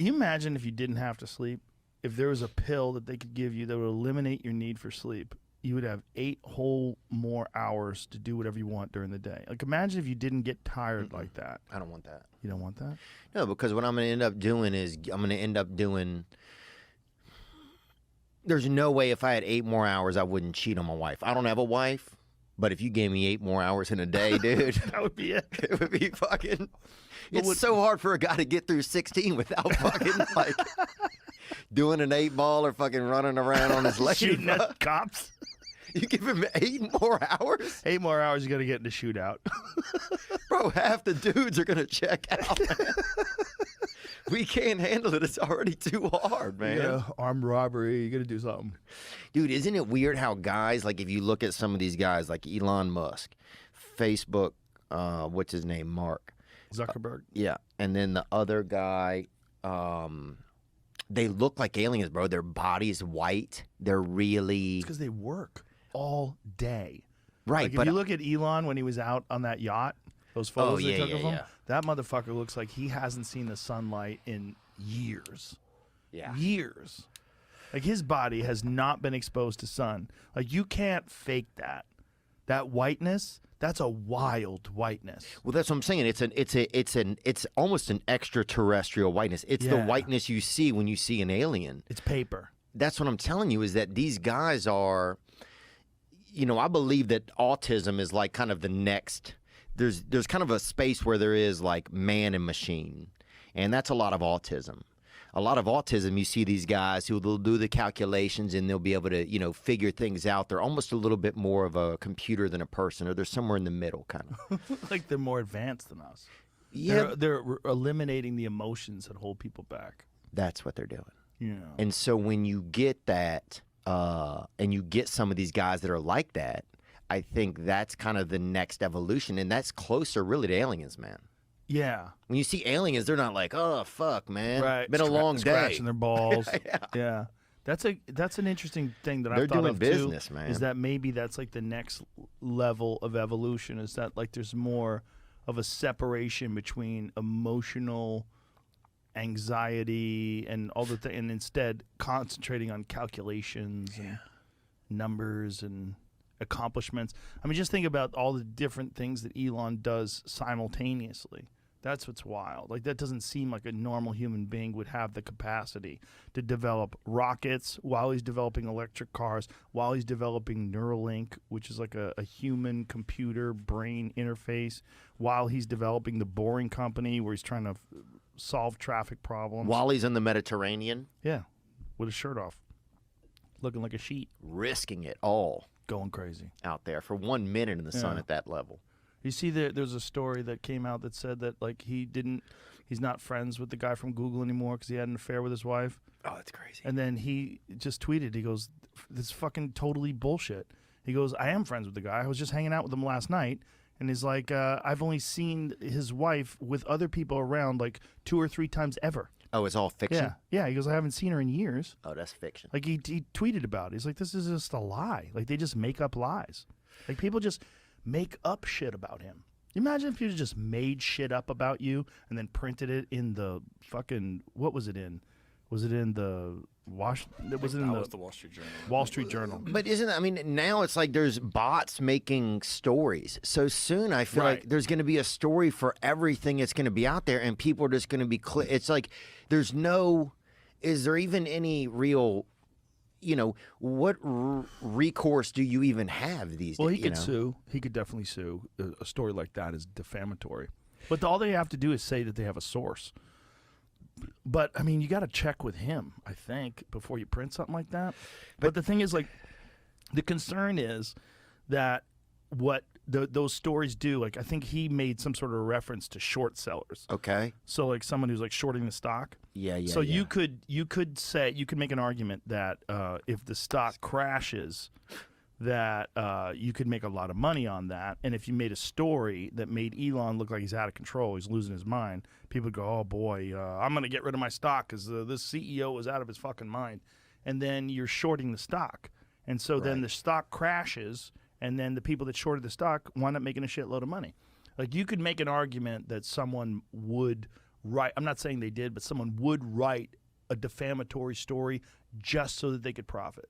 you imagine if you didn't have to sleep? If there was a pill that they could give you that would eliminate your need for sleep, you would have 8 whole more hours to do whatever you want during the day. Like, imagine if you didn't get tired like that. I don't want that. You don't want that? No, because what I'm going to end up doing is I'm going to end up doing. There's no way if I had 8 more hours I wouldn't cheat on my wife. I don't have a wife, but if you gave me 8 more hours in a day, dude, That would be it. it would be fucking. It's so hard for a guy to get through 16 without fucking like doing an 8-ball or fucking running around on his lady. Shooting at cops. You give him 8 more hours? 8 more hours, you got to get in the shootout. Bro, half the dudes are going to check out, man. We can't handle it. It's already too hard, man. Yeah, armed robbery. You got to do something. Dude, isn't it weird how guys, like if you look at some of these guys, like Elon Musk, Facebook, what's his name, Mark Zuckerberg. Yeah, and then the other guy, they look like aliens, bro. Their body's white. They're really... It's because they work all day. Right, Like, if but you look at Elon when he was out on that yacht, those photos they took of him, yeah. that motherfucker looks like he hasn't seen the sunlight in years. Yeah. Years. Like, his body has not been exposed to sun. Like, you can't fake that. That whiteness, that's a wild whiteness. Well, that's what I'm saying. It's almost an extraterrestrial whiteness. It's the whiteness you see when you see an alien. It's paper. That's what I'm telling you, is that these guys are, you know, I believe that autism is like kind of the next, there's kind of a space where there is like man and machine. And that's a lot of autism. A lot of autism, you see these guys who they'll do the calculations and they'll be able to, you know, figure things out. They're almost a little bit more of a computer than a person, or they're somewhere in the middle, kind of. Like, they're more advanced than us. Yeah. They're eliminating the emotions that hold people back. That's what they're doing. Yeah. And so when you get that, and you get some of these guys that are like that, I think that's kind of the next evolution, and that's closer really to aliens, man. Yeah. When you see aliens, they're not like, oh, fuck, man. Right. Been a long day. Scratching their balls. Yeah. Yeah. That's an interesting thing that They're I've thought doing of business, too, man. is that maybe that's like the next level of evolution, is that like there's more of a separation between emotional anxiety and all the things, and instead concentrating on calculations and numbers and accomplishments. I mean, just think about all the different things that Elon does simultaneously. That's what's wild. Like, that doesn't seem like a normal human being would have the capacity to develop rockets while he's developing electric cars, while he's developing Neuralink, which is like a human computer brain interface, while he's developing the Boring Company, where he's trying to solve traffic problems. While he's in the Mediterranean. Yeah, with his shirt off, looking like a sheet. Risking it all. Going crazy. Out there for 1 minute in the sun at that level. You see, there's a story that came out that said that like he's not friends with the guy from Google anymore because he had an affair with his wife. Oh, that's crazy. And then he just tweeted, he goes, "This is fucking totally bullshit." He goes, "I am friends with the guy. I was just hanging out with him last night." And he's like, "I've only seen his wife with other people around like 2 or 3 times ever." Oh, it's all fiction? Yeah. He goes, "I haven't seen her in years." Oh, that's fiction. Like, he tweeted about it. He's like, "This is just a lie." Like, they just make up lies. Like, people just make up shit about him. Imagine if you just made shit up about you and then printed it in the fucking, what was it in? Was it in the was the Wall Street Journal. Wall Street Journal. But isn't, I mean, now it's like there's bots making stories. So soon I feel like there's going to be a story for everything that's going to be out there, and people are just going to be, it's like there's no, is there even any real, you know, what recourse do you even have these days? Well, he could sue. He could definitely sue. A story like that is defamatory. But all they have to do is say that they have a source. But, I mean, you got to check with him, I think, before you print something like that. But the thing is, like, the concern is that what those stories do, like, I think he made some sort of reference to short sellers. Okay. So, like, someone who's, like, shorting the stock. Yeah. So you could make an argument that if the stock crashes, that you could make a lot of money on that. And if you made a story that made Elon look like he's out of control, he's losing his mind, people would go, "Oh, boy, I'm going to get rid of my stock because this CEO is out of his fucking mind." And then you're shorting the stock. And so then the stock crashes, and then the people that shorted the stock wind up making a shitload of money. Like, you could make an argument that someone would write. I'm not saying they did, but someone would write a defamatory story just so that they could profit.